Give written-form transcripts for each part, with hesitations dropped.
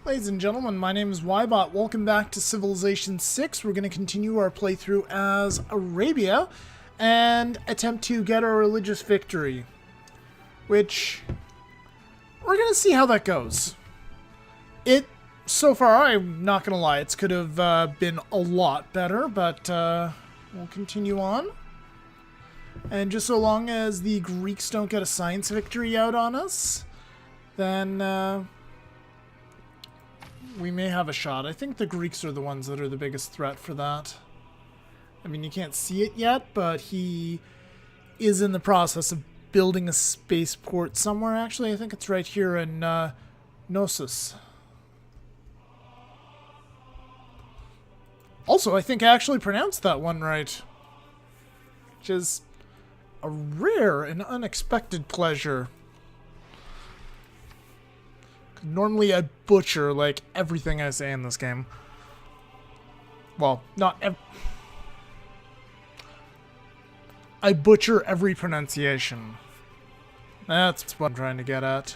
Ladies and gentlemen, my name is Ybot. Welcome back to Civilization 6. We're going to continue our playthrough as Arabia and attempt to get our religious victory. Which, we're going to see how that goes. So far, I'm not going to lie, it could have been a lot better, but we'll continue on. And just so long as the Greeks don't get a science victory out on us, then we may have a shot. I think the Greeks are the ones that are the biggest threat for that. I mean, you can't see it yet, but he is in the process of building a spaceport somewhere. Actually, I think it's right here in Knossos. Also, I think I actually pronounced that one right. Which is a rare and unexpected pleasure. Normally I butcher, like, everything I say in this game. Well, I butcher every pronunciation. That's what I'm trying to get at.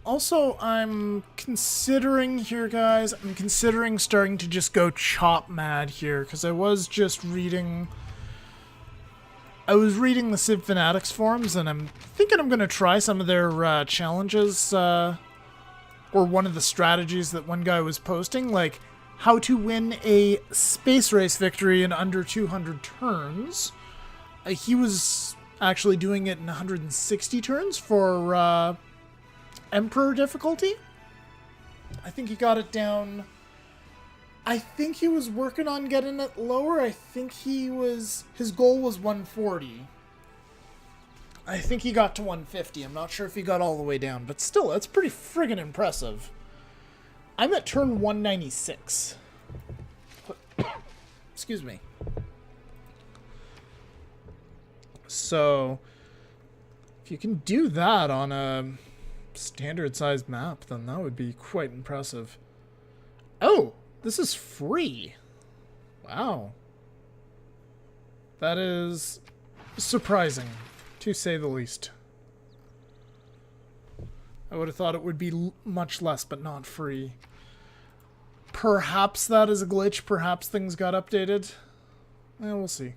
Also, I'm considering here, guys, I'm considering starting to just go chop mad here, because I was reading the Civ Fanatics forums, and I'm thinking I'm going to try some of their challenges, or one of the strategies that one guy was posting, like how to win a space race victory in under 200 turns. He was actually doing it in 160 turns for Emperor difficulty. I think he got it down. I think he was working on getting it lower. I think his goal was 140. I think he got to 150. I'm not sure if he got all the way down, but still, that's pretty friggin' impressive. I'm at turn 196. Excuse me. So, if you can do that on a standard sized map, then that would be quite impressive. Oh, this is free. Wow. That is surprising, to say the least. I would have thought it would be much less, but not free. Perhaps that is a glitch. Perhaps things got updated. We'll see.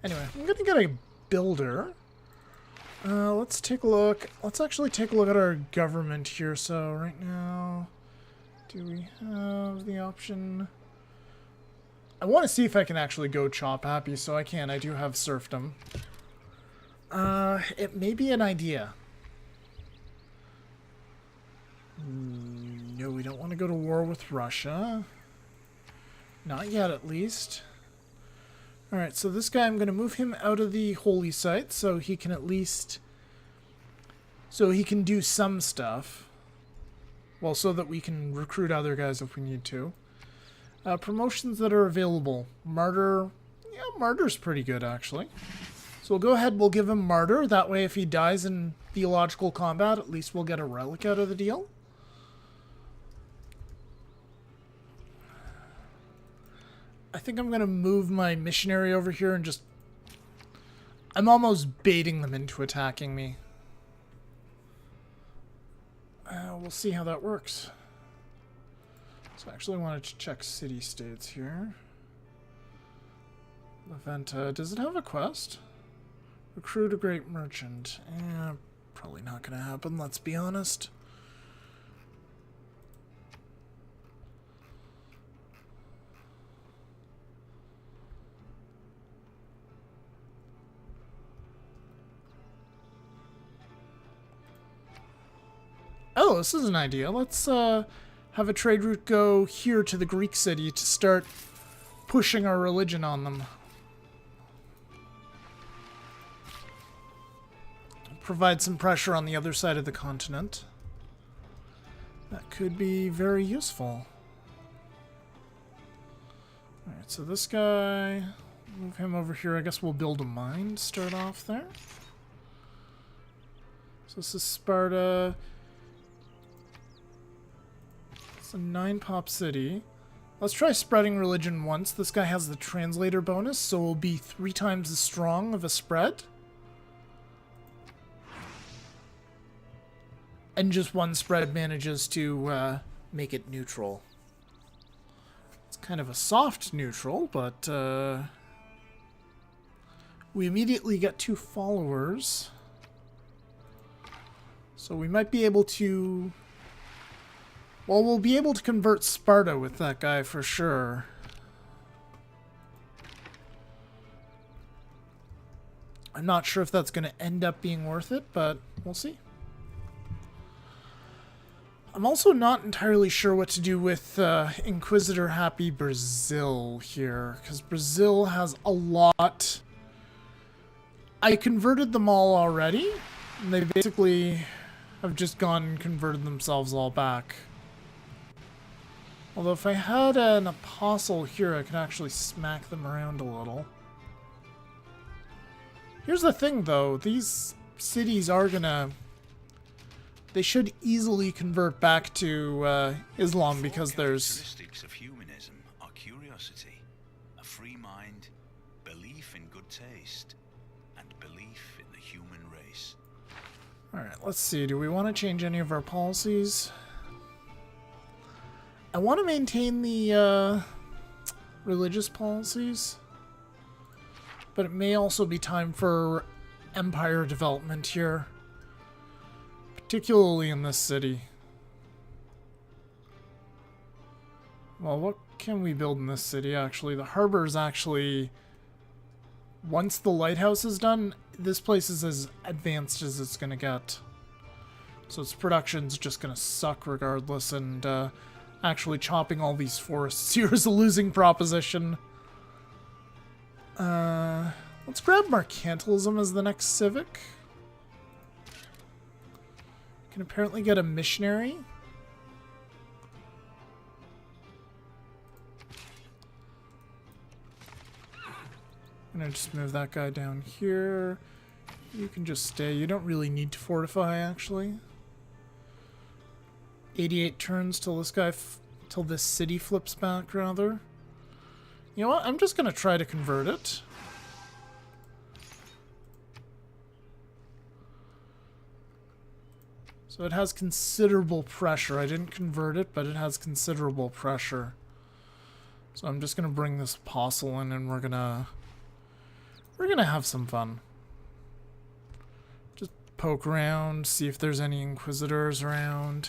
Anyway, I'm going to get a builder. Let's take a look. Let's actually take a look at our government here. So right now, do we have the option? I want to see if I can actually go chop happy, so I can. I do have serfdom. It may be an idea. No, we don't want to go to war with Russia. Not yet, at least. Alright, so this guy, I'm going to move him out of the holy site so he can at least... so he can do some stuff. Well, so that we can recruit other guys if we need to. Promotions that are available. Martyr. Yeah, Martyr's pretty good, actually. So we'll go ahead, we'll give him Martyr. That way, if he dies in theological combat, at least we'll get a relic out of the deal. I think I'm going to move my missionary over here and just... I'm almost baiting them into attacking me. We'll see how that works. So I actually wanted to check city-states here. Leventa, does it have a quest? Recruit a great merchant. Probably not going to happen, let's be honest. Oh, this is an idea. Let's have a trade route go here to the Greek city to start pushing our religion on them. Provide some pressure on the other side of the continent. That could be very useful. Alright, so this guy, move him over here. I guess we'll build a mine to start off there. So this is Sparta. It's a 9 pop city. Let's try spreading religion once. This guy has the translator bonus, so we'll be 3 times as strong of a spread. And just 1 spread manages to make it neutral. It's kind of a soft neutral, but we immediately get 2 followers. So we might be able to... Well, we'll be able to convert Sparta with that guy for sure. I'm not sure if that's going to end up being worth it, but we'll see. I'm also not entirely sure what to do with Inquisitor Happy Brazil here, because Brazil has a lot. I converted them all already, and they basically have just gone and converted themselves all back. Although if I had an apostle here, I could actually smack them around a little. Here's the thing, though. These cities are gonna... They should easily convert back to Islam because there's... Characteristics of humanism are curiosity, a free mind, belief in good taste, and belief in the human race. Alright, let's see. Do we want to change any of our policies? I want to maintain the religious policies, but it may also be time for empire development here, particularly in this city. Well, what can we build in this city, actually? The harbor is actually... Once the lighthouse is done, this place is as advanced as it's going to get. So its production's just going to suck regardless, and actually chopping all these forests here is a losing proposition. Let's grab mercantilism as the next civic. Can apparently get a missionary. I'm gonna just move that guy down here. You can just stay. You don't really need to fortify, actually. 88 turns till this guy, till this city flips back, rather. You know what? I'm just gonna try to convert it. So it has considerable pressure. I didn't convert it, but it has considerable pressure. So I'm just gonna bring this apostle in, and we're gonna have some fun. Just poke around, see if there's any inquisitors around.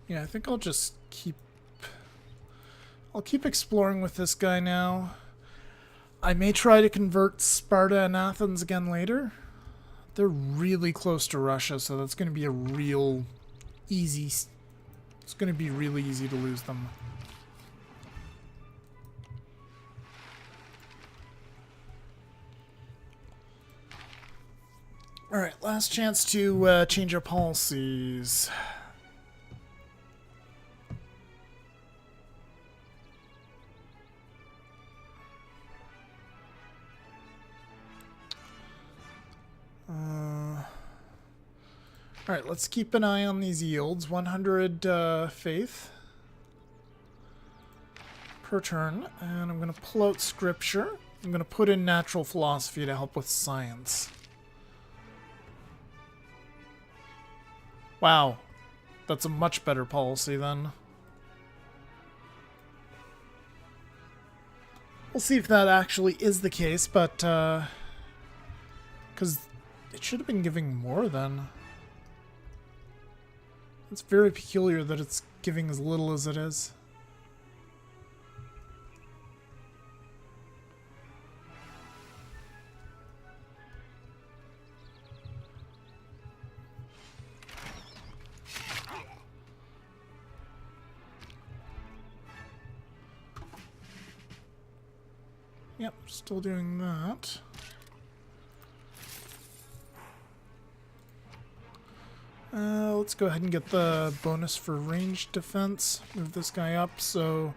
Yeah, I think I'll just keep... I'll keep exploring with this guy now. I may try to convert Sparta and Athens again later. They're really close to Russia, so that's going to be a real easy... It's going to be really easy to lose them. Alright, last chance to change our policies. Alright, let's keep an eye on these yields. 100 faith per turn. And I'm going to pull out scripture. I'm going to put in natural philosophy to help with science. Wow. That's a much better policy then. We'll see if that actually is the case, but... because it should have been giving more then. It's very peculiar that it's giving as little as it is. Yep, still doing that. Let's go ahead and get the bonus for ranged defense. Move this guy up so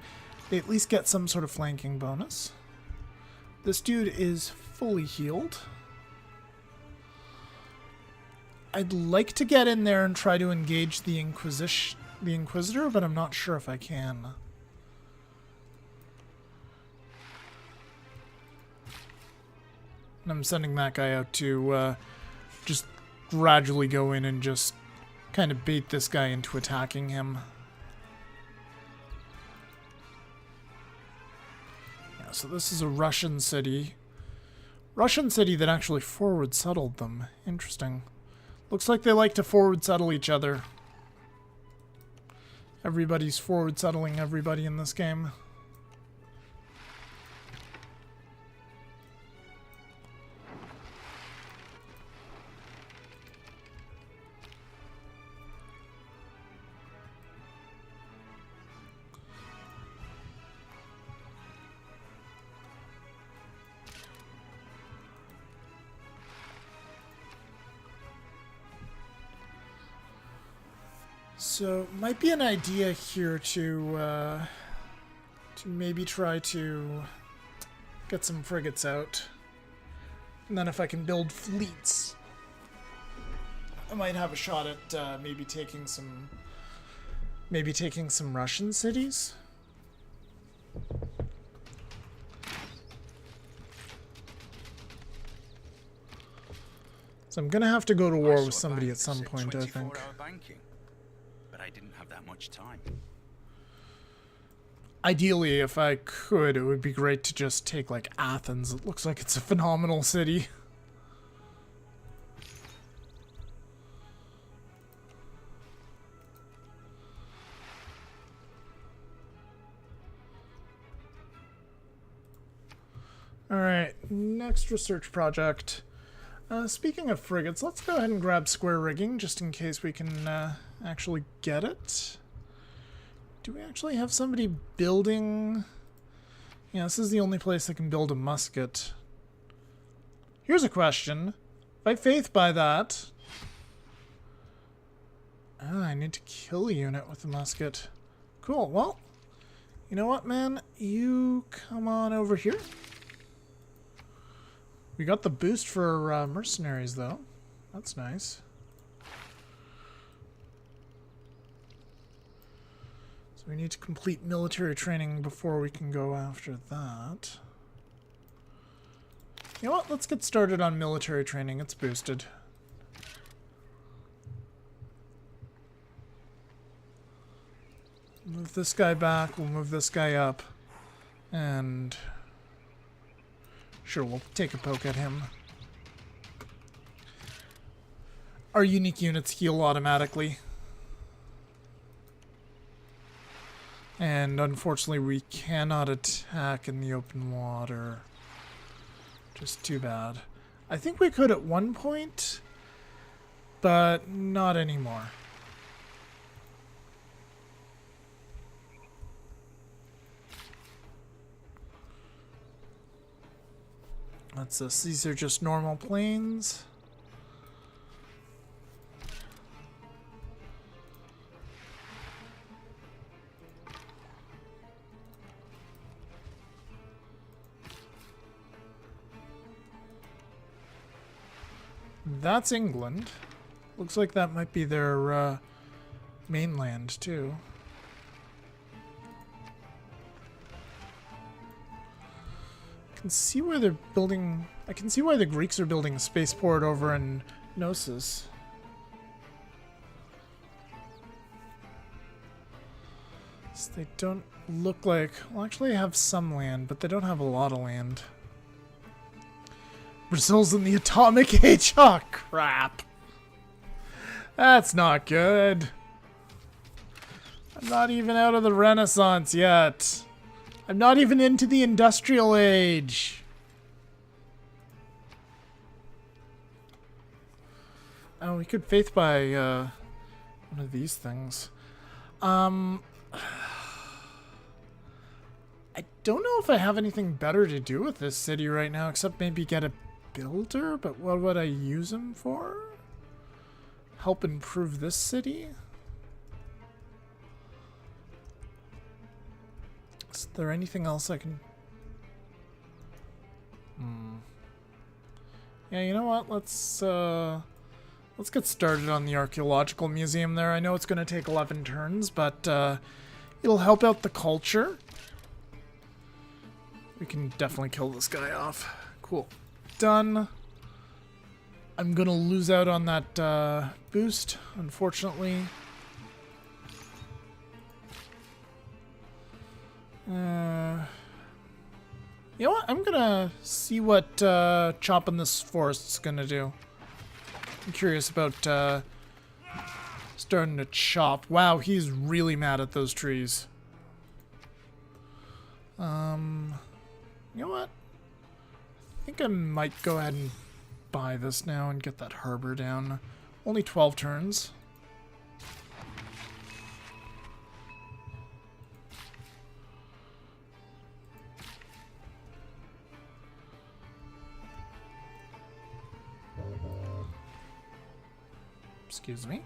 they at least get some sort of flanking bonus. This dude is fully healed. I'd like to get in there and try to engage the Inquisitor, but I'm not sure if I can. And I'm sending that guy out to just gradually go in and just kind of bait this guy into attacking him. Yeah, so this is a Russian city. Russian city that actually forward settled them. Interesting. Looks like they like to forward settle each other. Everybody's forward settling everybody in this game. So, might be an idea here to maybe try to get some frigates out. And then if I can build fleets, I might have a shot at maybe taking some Russian cities. So I'm gonna have to go to war with somebody at some point, I think. I didn't have that much time. Ideally, if I could, it would be great to just take, like, Athens. It looks like it's a phenomenal city. Alright, next research project. Speaking of frigates, let's go ahead and grab square rigging, just in case we can actually get it. Do we actually have somebody building? Yeah, this is the only place that can build a musket. Here's a question. If I faith by that... Oh, I need to kill a unit with a musket. Cool, well, you know what, man? You come on over here. We got the boost for mercenaries, though. That's nice. So we need to complete military training before we can go after that. You know what? Let's get started on military training. It's boosted. Move this guy back. We'll move this guy up. And... sure, we'll take a poke at him. Our unique units heal automatically. And unfortunately, we cannot attack in the open water. Just too bad. I think we could at one point, but not anymore. That's us. These are just normal planes. That's England. Looks like that might be their mainland too. I can see where they're building... I can see why the Greeks are building a spaceport over in Knossos. So they don't look like... Well, actually, they have some land, but they don't have a lot of land. Brazil's in the atomic age. Oh, crap. That's not good. I'm not even out of the Renaissance yet. I'm not even into the industrial age. Oh, we could faith by one of these things. I I don't know if I have anything better to do with this city right now, except maybe get a builder, but what would I use him for? Help improve this city? Is there anything else I can... Yeah, you know what? Let's get started on the archaeological museum there. I know it's going to take 11 turns, but it'll help out the culture. We can definitely kill this guy off. Cool. Done. I'm going to lose out on that boost, unfortunately. You know what? I'm gonna see what chopping this forest's gonna do. I'm curious about starting to chop. Wow, he's really mad at those trees. You know what? I think I might go ahead and buy this now and get that harbor down. Only 12 turns. Excuse me.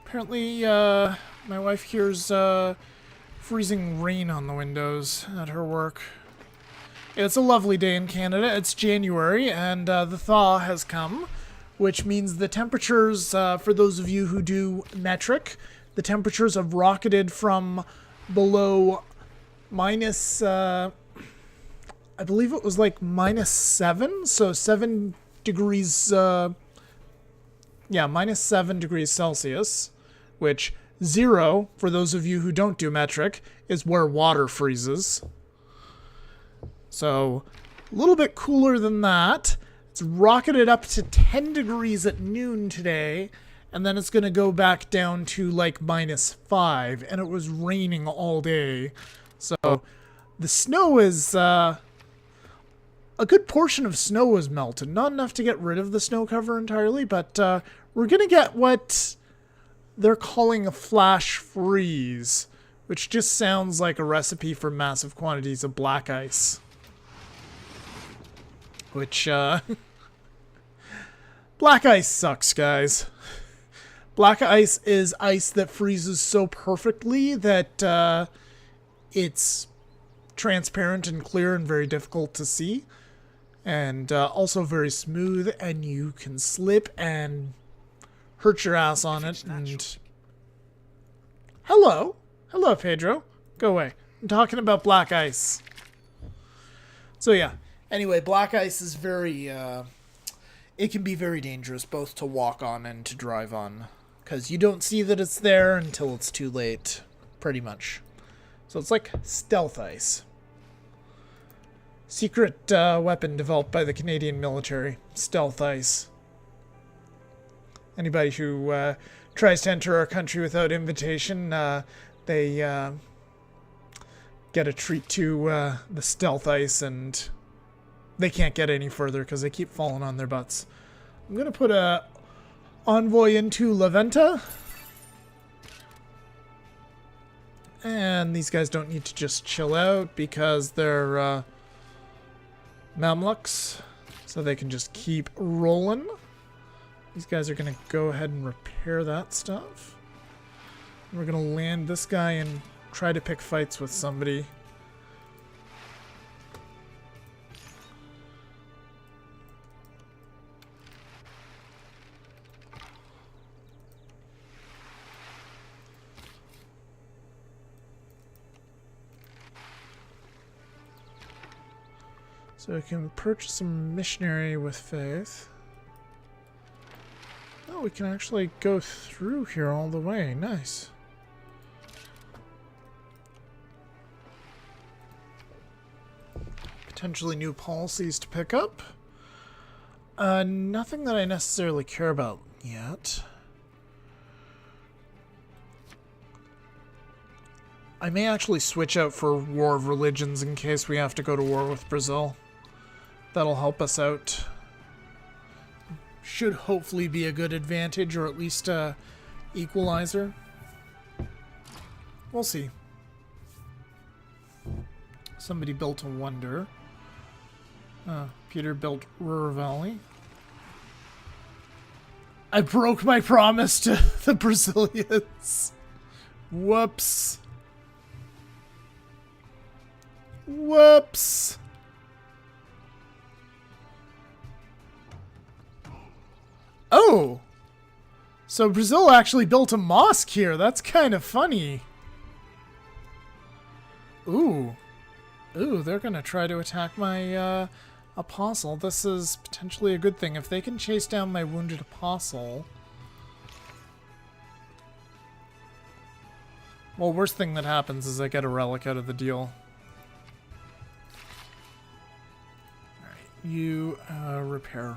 Apparently, my wife hears freezing rain on the windows at her work. It's a lovely day in Canada. It's January, and the thaw has come, which means the temperatures, for those of you who do metric, the temperatures have rocketed from below minus... I believe it was like -7, so 7 degrees, yeah, -7 degrees Celsius, which 0, for those of you who don't do metric, is where water freezes. So, a little bit cooler than that. It's rocketed up to 10 degrees at noon today, and then it's going to go back down to like -5, and it was raining all day. So, the snow is, a good portion of snow was melted. Not enough to get rid of the snow cover entirely, but we're going to get what they're calling a flash freeze, which just sounds like a recipe for massive quantities of black ice. Which, black ice sucks, guys. Black ice is ice that freezes so perfectly that it's transparent and clear and very difficult to see. And also very smooth, and you can slip and hurt your ass on it. And hello, Pedro. Go away. I'm talking about black ice. So yeah. Anyway, black ice is very. It can be very dangerous, both to walk on and to drive on, because you don't see that it's there until it's too late, pretty much. So it's like stealth ice. Secret weapon developed by the Canadian military. Stealth ice. Anybody who tries to enter our country without invitation, they get a treat to the stealth ice, and they can't get any further because they keep falling on their butts. I'm going to put a envoy into La Venta. And these guys don't need to just chill out because they're... Mamluks, so they can just keep rolling. These guys are going to go ahead and repair that stuff. We're going to land this guy and try to pick fights with somebody. So we can purchase a missionary with faith. Oh, we can actually go through here all the way. Nice. Potentially new policies to pick up. Nothing that I necessarily care about yet. I may actually switch out for War of Religions in case we have to go to war with Brazil. That'll help us out. Should hopefully be a good advantage, or at least equalizer. We'll see. Somebody built a wonder. Peter built Ruhr Valley. I broke my promise to the Brazilians. Whoops. Whoops. Oh. So Brazil actually built a mosque here. That's kind of funny. Ooh. Ooh, they're going to try to attack my apostle. This is potentially a good thing. If they can chase down my wounded apostle... Well, worst thing that happens is I get a relic out of the deal. Alright, you repair.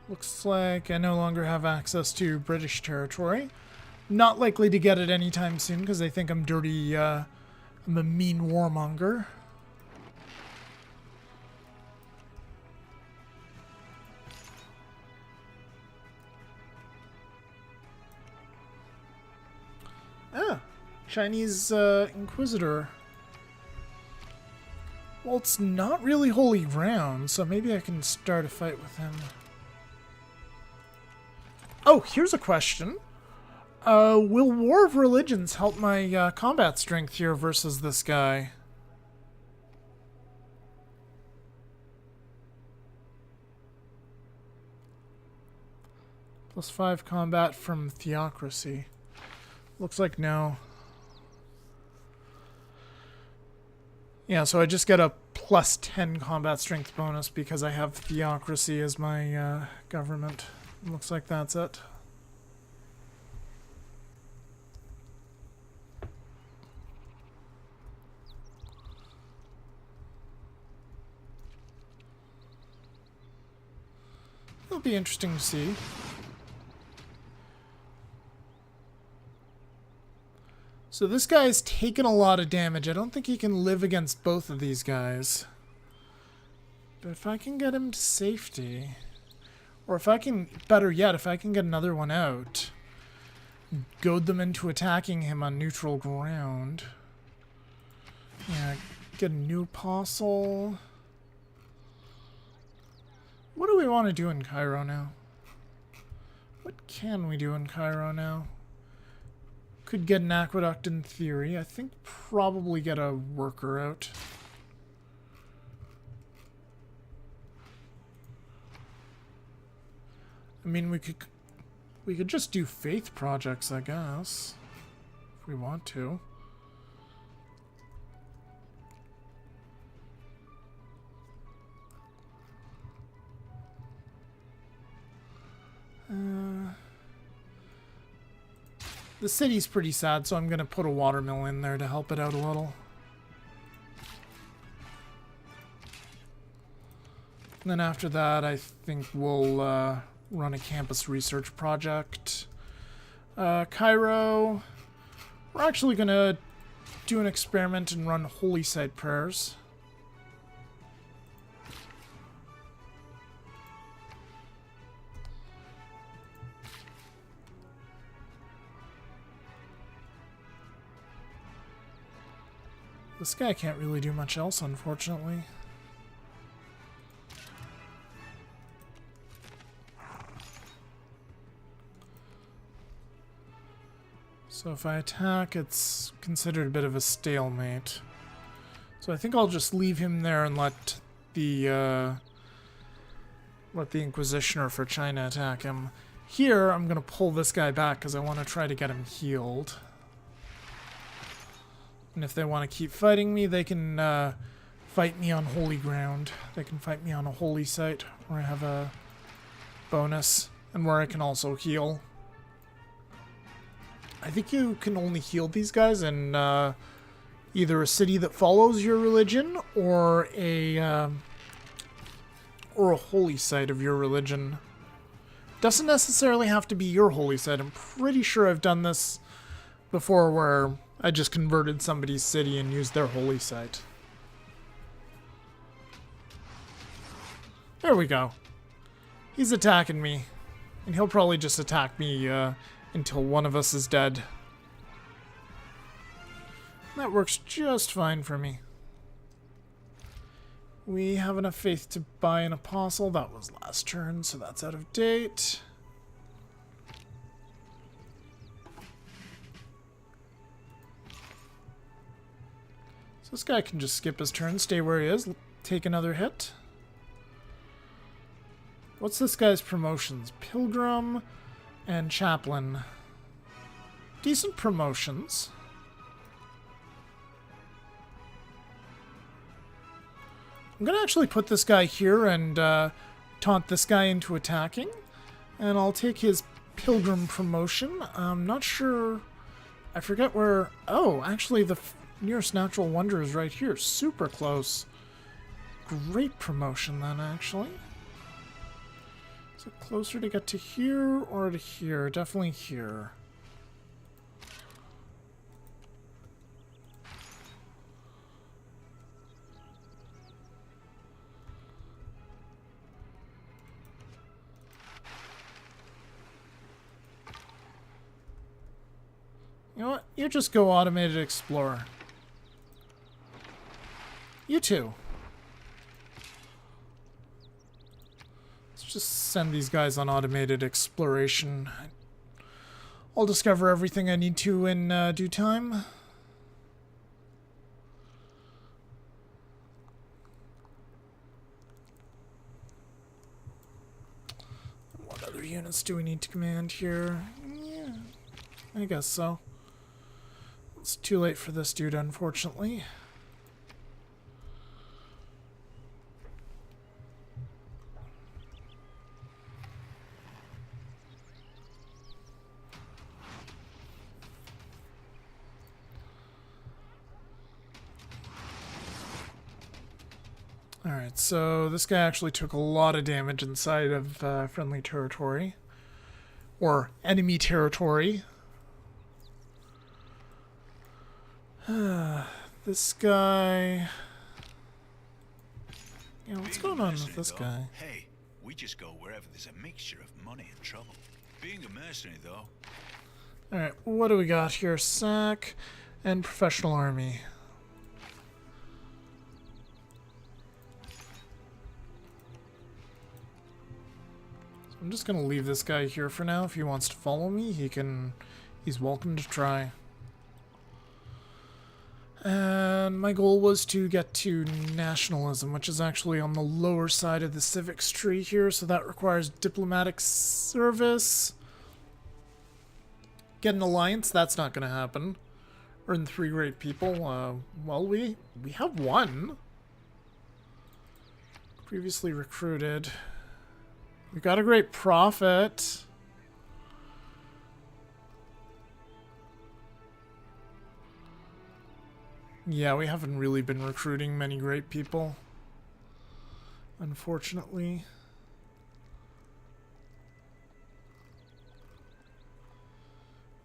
Looks like I no longer have access to British territory. Not likely to get it anytime soon because they think I'm dirty, I'm a mean warmonger. Ah, Chinese Inquisitor. Well, it's not really holy ground, so maybe I can start a fight with him. Oh, here's a question. Will War of Religions help my combat strength here versus this guy? +5 combat from Theocracy. Looks like no. Yeah, so I just get a +10 combat strength bonus because I have Theocracy as my government. Looks like that's it. It'll be interesting to see. So this guy's taken a lot of damage. I don't think he can live against both of these guys. But if I can get him to safety... Or if I can, better yet, if I can get another one out, goad them into attacking him on neutral ground. Yeah, get a new apostle. What do we want to do in Cairo now? What can we do in Cairo now? Could get an aqueduct in theory. I think probably get a worker out. I mean, we could just do faith projects, I guess, if we want to. The city's pretty sad, so I'm gonna put a watermill in there to help it out a little. And then after that, I think we'll run a campus research project. Cairo, we're actually gonna do an experiment and run holy site prayers. This guy can't really do much else, unfortunately. So if I attack, it's considered a bit of a stalemate. So I think I'll just leave him there and let the Inquisitioner for China attack him. Here, I'm going to pull this guy back because I want to try to get him healed. And if they want to keep fighting me, they can fight me on holy ground. They can fight me on a holy site where I have a bonus and where I can also heal. I think you can only heal these guys in either a city that follows your religion or a holy site of your religion. Doesn't necessarily have to be your holy site. I'm pretty sure I've done this before where I just converted somebody's city and used their holy site. There we go. He's attacking me. And he'll probably just attack me until one of us is dead. That works just fine for me. We have enough faith to buy an apostle. That was last turn, so that's out of date. So this guy can just skip his turn, stay where he is, take another hit. What's this guy's promotions? Pilgrim and Chaplain. Decent promotions. I'm going to actually put this guy here and taunt this guy into attacking. And I'll take his Pilgrim promotion. I'm not sure... I forget where... Oh, actually the nearest natural wonder is right here. Super close. Great promotion then, actually. Is it closer to get to here or to here? Definitely here. You know what? You just go Automated Explorer. You too. Let's just send these guys on Automated Exploration. I'll discover everything I need to in due time. What other units do we need to command here? Yeah, I guess so. It's too late for this dude, unfortunately. Alright, so this guy actually took a lot of damage inside of friendly territory. Or enemy territory. This guy... Yeah, what's going on with this guy? Hey, we just go wherever there's a mixture of money and trouble. Being a mercenary, though... Alright, what do we got here? Sack and professional army. So I'm just going to leave this guy here for now. If he wants to follow me, he's welcome to try. And my goal was to get to nationalism, which is actually on the lower side of the civics tree here, so that requires diplomatic service. Get an alliance, that's not going to happen. Earn 3 great people. Well, we have 1. Previously recruited. We got a great prophet. Yeah, we haven't really been recruiting many great people, unfortunately.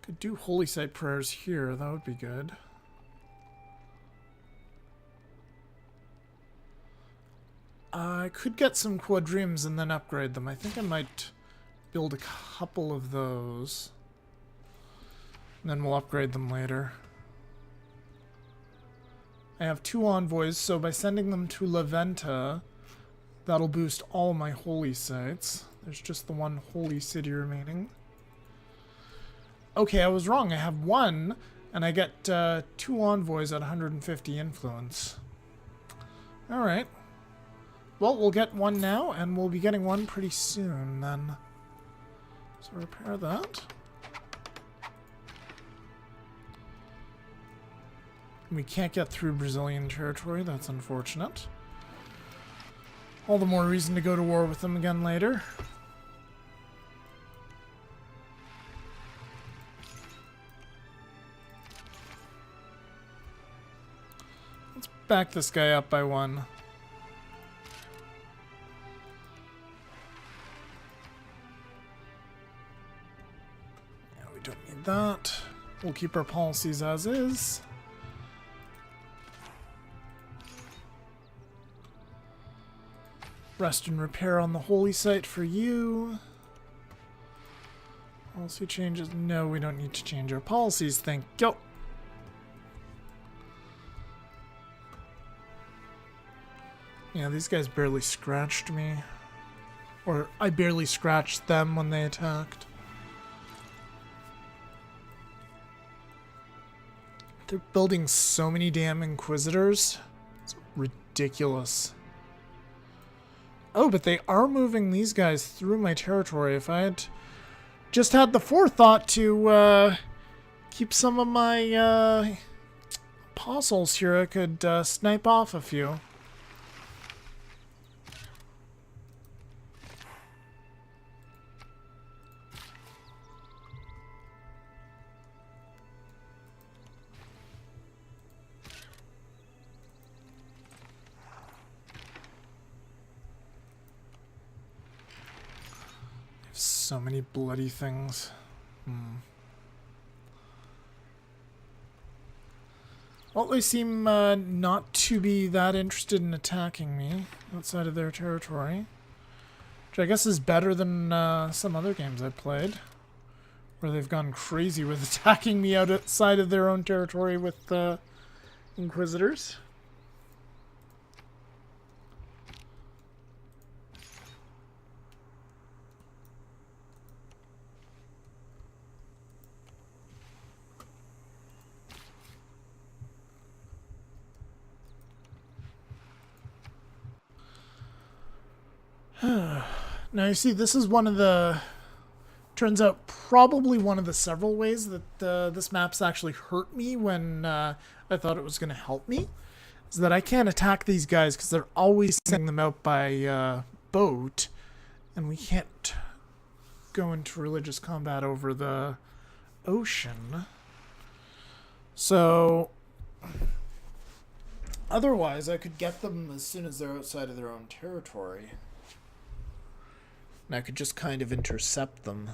Could do holy site prayers here, that would be good. I could get some quadrims and then upgrade them. I think I might build a couple of those. And then we'll upgrade them later. I have 2 envoys, so by sending them to La Venta, that'll boost all my holy sites. There's just the 1 holy city remaining. Okay, I was wrong. I have 1, and I get 2 envoys at 150 influence. Alright. Well, we'll get 1 now, and we'll be getting 1 pretty soon, then. So repair that. We can't get through Brazilian territory. That's unfortunate. All the more reason to go to war with them again later. Let's back this guy up by 1. Yeah, we don't need that. We'll keep our policies as is. Rest and repair on the holy site for you. Policy changes. No, we don't need to change our policies. Thank you. Yeah, these guys barely scratched me. Or I barely scratched them when they attacked. They're building so many damn Inquisitors. It's ridiculous. Oh, but they are moving these guys through my territory. If I had just had the forethought to keep some of my apostles here, I could snipe off a few. So many bloody things. Well, they seem not to be that interested in attacking me outside of their territory. Which I guess is better than some other games I've played, where they've gone crazy with attacking me outside of their own territory with Inquisitors. Now you see, this is one of the, turns out probably one of the several ways that this map's actually hurt me when I thought it was going to help me, is that I can't attack these guys because they're always sending them out by boat, and we can't go into religious combat over the ocean. So otherwise I could get them as soon as they're outside of their own territory. And I could just kind of intercept them.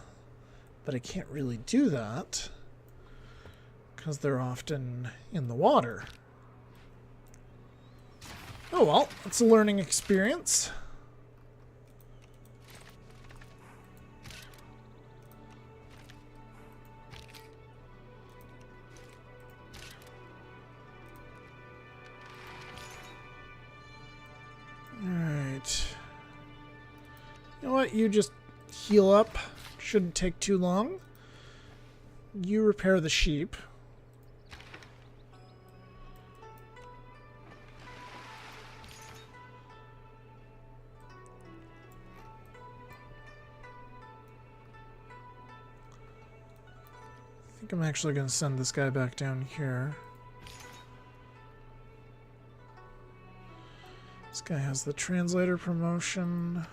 But I can't really do that because they're often in the water. Oh well, it's a learning experience. Alright. You know what? You just heal up. Shouldn't take too long. You repair the sheep. I think I'm actually going to send this guy back down here. This guy has the translator promotion.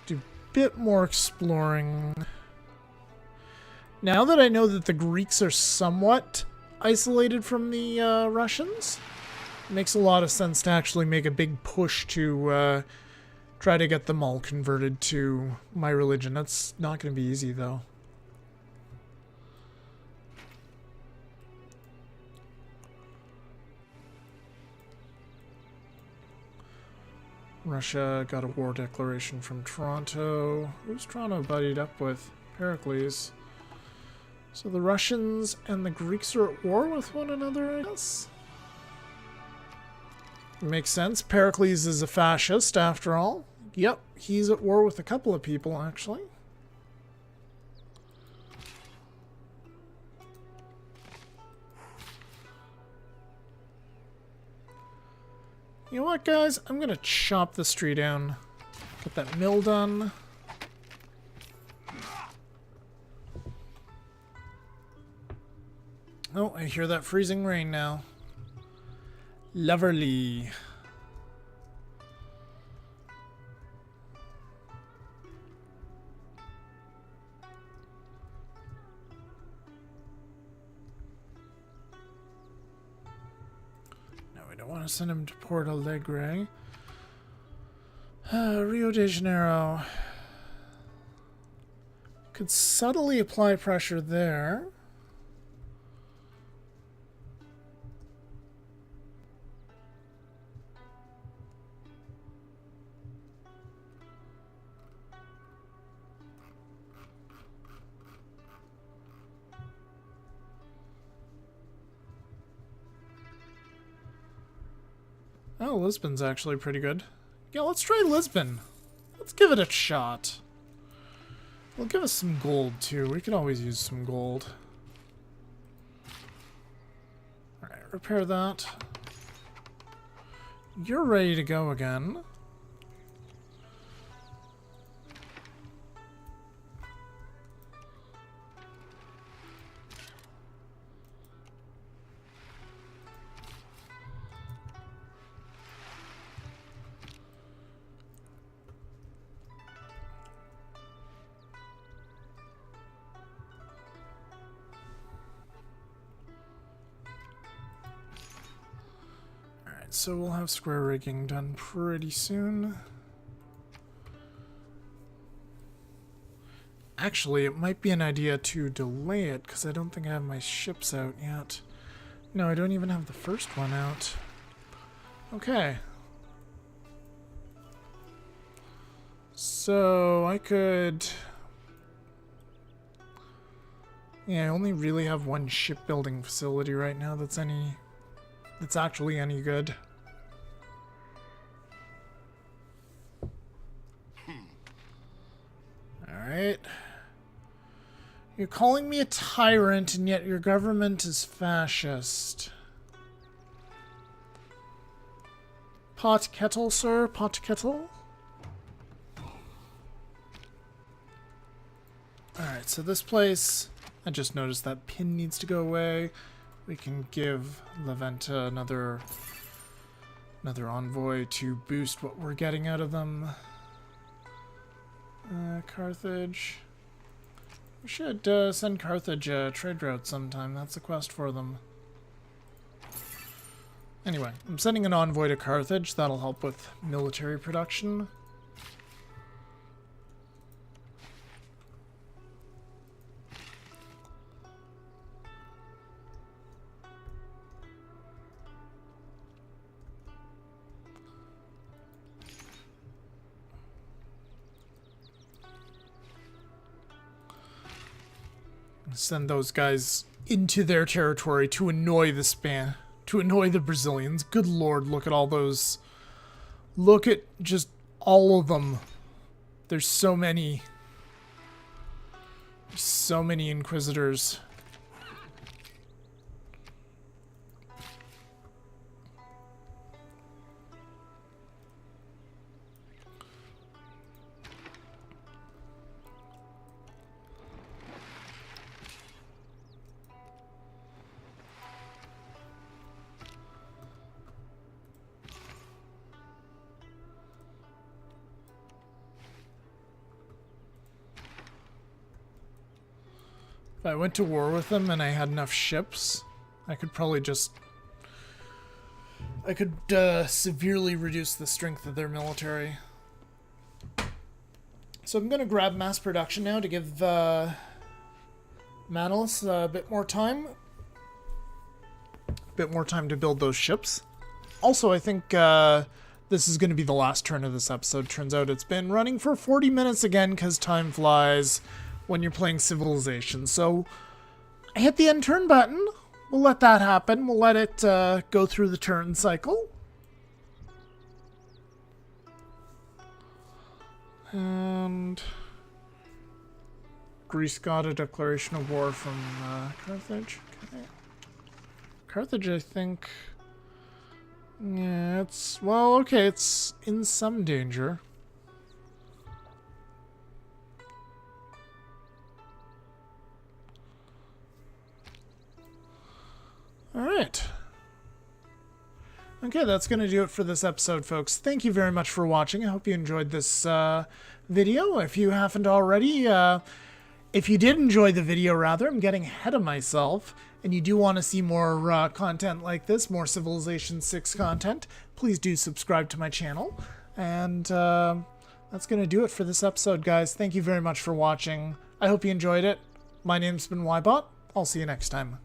Do a bit more exploring. Now that I know that the Greeks are somewhat isolated from the Russians, it makes a lot of sense to actually make a big push to try to get them all converted to my religion. That's not going to be easy, though. Russia got a war declaration from Toronto. Who's Toronto buddied up with? Pericles. So the Russians and the Greeks are at war with one another, I guess? Makes sense. Pericles is a fascist, after all. Yep, he's at war with a couple of people, actually. You know what, guys? I'm gonna chop this tree down. Get that mill done. Oh, I hear that freezing rain now. Lovely. we don't want to send him to Porto Alegre. Rio de Janeiro. Could subtly apply pressure there. Oh, Lisbon's actually pretty good. Yeah, let's try Lisbon. Let's give it a shot. We'll give us some gold, too. We could always use some gold. Alright, repair that. You're ready to go again. So we'll have square rigging done pretty soon. Actually, it might be an idea to delay it, because I don't think I have my ships out yet. No, I don't even have the first one out. Okay. So, I could... Yeah, I only really have one shipbuilding facility right now that's actually any good. Alright. You're calling me a tyrant, and yet your government is fascist. Pot kettle, sir? Pot kettle? Alright, so this place... I just noticed that pin needs to go away. We can give Leventa another envoy to boost what we're getting out of them. Carthage. We should send Carthage a trade route sometime. That's a quest for them. Anyway, I'm sending an envoy to Carthage. That'll help with military production. Send those guys into their territory to annoy the Brazilians. Good lord, look at all those. Look at just all of them. There's so many. There's so many inquisitors. If I went to war with them and I had enough ships, I could probably just... I could severely reduce the strength of their military. So I'm going to grab mass production now to give Manalus a bit more time. A bit more time to build those ships. Also, I think this is going to be the last turn of this episode. Turns out it's been running for 40 minutes again because time flies when you're playing Civilization. So I hit the end turn button. We'll let that happen. We'll let it go through the turn cycle. And Greece got a declaration of war from Carthage. Okay. Carthage, I think... Yeah, it's... Well, okay, it's in some danger. Alright. Okay, that's going to do it for this episode, folks. Thank you very much for watching. I hope you enjoyed this video. If you haven't already, If you did enjoy the video, rather, I'm getting ahead of myself, and you do want to see more content like this, more Civilization 6 content, please do subscribe to my channel. And that's going to do it for this episode, guys. Thank you very much for watching. I hope you enjoyed it. My name's been Ybot. I'll see you next time.